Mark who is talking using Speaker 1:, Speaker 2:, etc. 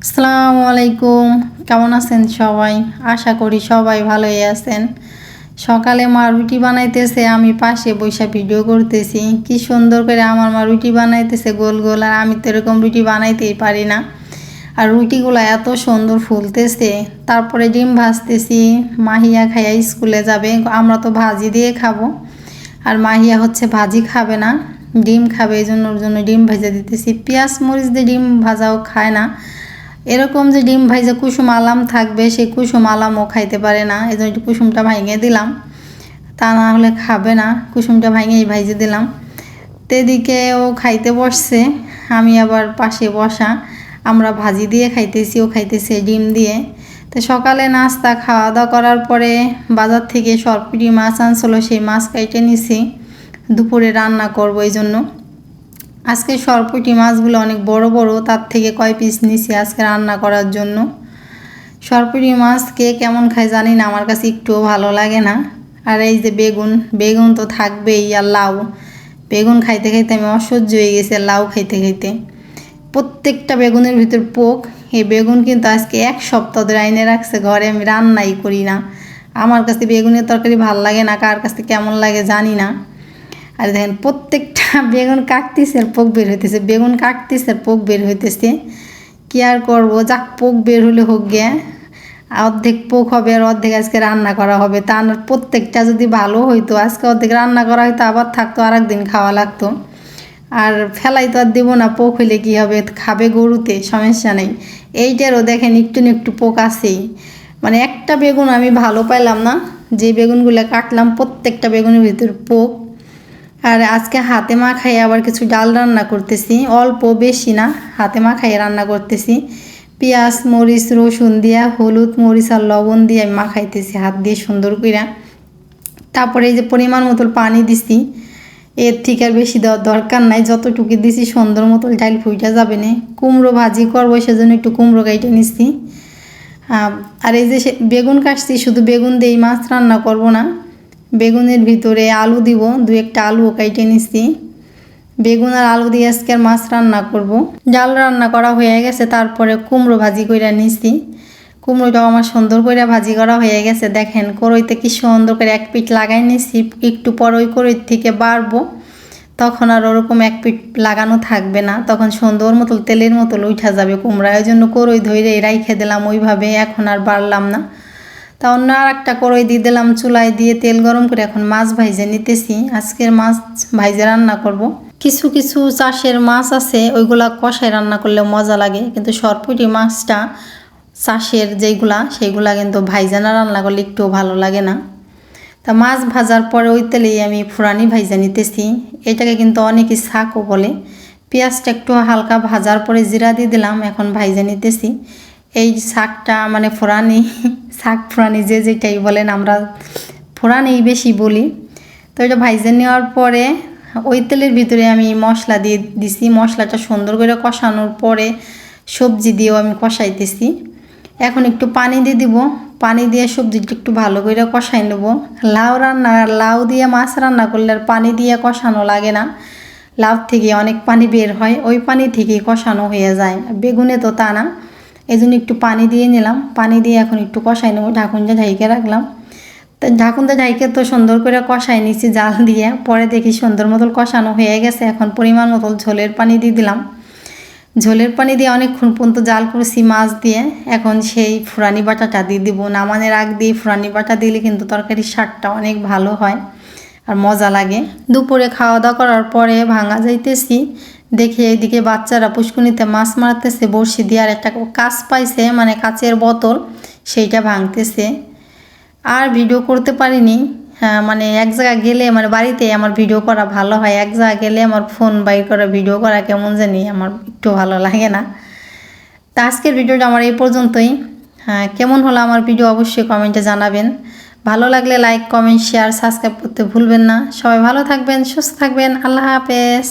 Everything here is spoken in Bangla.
Speaker 1: আসসালামু আলাইকুম। কেমন আছেন সবাই? আশা করি সবাই ভালোই আছেন। সকালে মা রুটি বানাইতেছে, আমি পাশে বইসা ভিডিও করতেছি। কি সুন্দর করে আমার মা রুটি বানাইতেছে গোল গোল, আর আমি তো এরকম রুটি বানাইতেই পারি না। আর রুটিগুলো এত সুন্দর ফুলতেছে। তারপরে ডিম ভাজতেছি, মাহিয়া খাইয়া স্কুলে যাবে। আমরা তো ভাজি দিয়ে খাবো, আর মাহিয়া হচ্ছে ভাজি খাবে না, ডিম খাবে। এই জন্য ওর জন্য ডিম ভেজে দিতেছি। পেঁয়াজ মরিচ দিয়ে ডিম ভাজাও খায় না। এরকম যে ডিম ভাইজা কুসুম আলাম থাকবে, সেই কুসুম আলামও খাইতে পারে না। এই জন্য একটু কুসুমটা ভাঙিয়ে দিলাম, তা না হলে খাবে না। কুসুমটা ভাঙিয়েই ভাইজে দিলাম। তেদিকে ও খাইতে বসছে, আমি আবার পাশে বসা। আমরা ভাজি দিয়ে খাইতেছি, ও খাইতেছে ডিম দিয়ে। তো সকালে নাস্তা খাওয়া দাওয়া করার পরে বাজার থেকে সরপুঁটি মাছ আনছিল, সেই মাছ কাইটে নিছি। দুপুরে রান্না করব, এই জন্য আজকে সরপুঁটি মাছগুলো অনেক বড় বড়, তার থেকে কয় পিস নিছি আজকে রান্না করার জন্য। সরপুঁটি মাছ কে কেমন খায় জানি না, আমার কাছে একটুও ভালো লাগে না। আর এই যে বেগুন, বেগুন তো থাকবেই। আর লাউ, বেগুন খাইতে খাইতে আমি অসহ্য হয়ে গেছে লাউ খাইতে খাইতে। প্রত্যেকটা বেগুনের ভিতর পোক। এই বেগুন কিন্তু আজকে এক সপ্তাহ ধরে আইনে রাখছে ঘরে, আমি রান্নাই করি না। আমার কাছে বেগুনের তরকারি ভাল লাগে না, কার কাছে কেমন লাগে জানি না। আর দেখেন প্রত্যেকটা বেগুন কাটতেছে আর পোক বের হইতেছে, বেগুন কাটতেছে আর পোক বের হইতেছে। কি আর করবো, যাক পোক বের হলে হোক গে। অর্ধেক পোক হবে আর অর্ধেক আজকে রান্না করা হবে। তা না প্রত্যেকটা যদি ভালো হইতো, আজকে অর্ধেক রান্না করা হইতো, আবার থাকতো আর একদিন খাওয়া লাগতো। আর ফেলাই তো আর দেবো না, পোক হইলে কী হবে, খাবে গরুতে, সমস্যা নেই। এইটারও দেখেন একটু না একটু পোক আছেই। মানে একটা বেগুন আমি ভালো পাইলাম না, যে বেগুনগুলো কাটলাম প্রত্যেকটা বেগুনের ভিতর পোক। আর আজকে হাতে মাখাই আবার কিছু ডাল রান্না করতেছি, অল্প বেশি না, হাতে মাখাই রান্না করতেছি। পেঁয়াজ মরিচ রসুন দিয়া, হলুদ মরিচ আর লবণ দিয়ে আমি মাখাইতেছি হাত দিয়ে সুন্দর করে। তারপরে এই যে পরিমাণ মতো পানি দিছি, এর থেকে আর বেশি দেওয়ার দরকার নাই, যতটুকু দিছি সুন্দর মতো ডাল ফুইটা যাবে না। কুমড়ো ভাজি করবো, সেজন্য একটু কুমড়ো কেটে নিচ্ছি। আর এই যে বেগুন কাটছি, শুধু বেগুন দিয়েই মাছ রান্না করব না, বেগুনের ভিতরে আলু দিব, দু একটা আলুও কেটে নিচ্ছি। বেগুন আর আলু দিয়ে আজকে মাছ রান্না করব। ডাল রান্না করা হয়ে গেছে, তারপরে কুমড়ো ভাজি করে নিচ্ছি। কুমড়োটাও আমার সুন্দর করে ভাজি করা হয়ে গেছে। দেখেন কড়ইতে কি সুন্দর করে এক পিঠ লাগাই নিচ্ছি। একটু পর ওই কড়ই থেকে বাড়বো, তখন আর ওরকম এক পিঠ লাগানো থাকবে না, তখন সুন্দর মতো তেলের মতো উঠা যাবে কুমড়া। ওই জন্য কড়ই ধরে রাইখে দিলাম ওইভাবে, এখন আর বাড়লাম না। তা অন্য আর একটা কড়ই দিয়ে দিলাম চুলায়, দিয়ে তেল গরম করে এখন মাছ ভাইজে নিতেছি। আজকের মাছ ভাইজে রান্না করব। কিছু কিছু চাষের মাছ আছে, ওইগুলা কষায় রান্না করলে মজা লাগে, কিন্তু সরপুঁটি মাছটা চাষের যেইগুলা, সেইগুলা কিন্তু ভাইজানা রান্না করলে একটু ভালো লাগে না। তা মাছ ভাজার পরে ওই তেলেই আমি ফুরানি ভাইজা নিতেছি। এটাকে কিন্তু অনেকে শাকও বলে। পেঁয়াজটা একটু হালকা ভাজার পরে জিরা দিয়ে দিলাম, এখন ভাইজা নিতেছি। এই শাকটা মানে ফুরানি, শাক ফুরানি যে যেটাই বলেন, আমরা ফুরানি বেশি বলি। তো এটা ভাইজা নেওয়ার পরে ওই তেলের ভিতরে আমি মশলা দিয়ে দিছি। মশলাটা সুন্দর করে কষানোর পরে সবজি দিয়েও আমি কষাইতেছি। এখন একটু পানি দিয়ে দিব, পানি দিয়ে সবজিটা একটু ভালো করে কষাই নেব। লাউ দিয়ে মাছ রান্না করলে আর পানি দিয়ে কষানো লাগে না, লাউ থেকে অনেক পানি বের হয়, ওই পানি থেকেই কষানো হয়ে যায়। বেগুনে তো তা না, এই জন্য একটু পানি দিয়ে নিলাম। পানি দিয়ে এখন একটু কষাই নেবো, ঢাকুনটা ঢাইকে রাখলাম। তো ঢাকুনটা ঢাইকে তো সুন্দর করে কষাই নিচ্ছি জাল দিয়ে। পরে দেখি সুন্দর মতো কষানো হয়ে গেছে, এখন পরিমাণ মতো ঝোলের পানি দিয়ে দিলাম। ঝোলের পানি দিয়ে অনেকক্ষণ পর্যন্ত জাল করেছি মাছ দিয়ে। এখন সেই ফুরানি বাটাটা দিয়ে দিব। নামানোর আগ দিয়ে ফুরানি বাটা দিলে কিন্তু তরকারির স্বাদটা অনেক ভালো হয় আর মজা লাগে। দুপুরে খাওয়া দাওয়া করার পরে ভাঙা যাইতেছি, দেখি এইদিকে বাচ্চারা পুষ্কুনিতে মাছ মারতেছে বড়শি দিয়ে, আর একটা কাঁচ পাইছে মানে কাচের বোতল, সেইটা ভাঙতেছে। আর ভিডিও করতে পারিনি। হ্যাঁ মানে এক জায়গায় গেলে মানে বাড়িতে আমার ভিডিও করা ভালো হয়, এক জায়গায় গেলে আমার ফোন বাইর করা ভিডিও করা কেমন জানি আমার একটু ভালো লাগে না। তা আজকের ভিডিওটা আমার এই পর্যন্তই। হ্যাঁ, কেমন হলো আমার ভিডিও অবশ্যই কমেন্টে জানাবেন। ভালো লাগলে লাইক কমেন্ট শেয়ার সাবস্ক্রাইব করতে ভুলবেন না। সবাই ভালো থাকবেন, সুস্থ থাকবেন। আল্লাহ হাফেজ।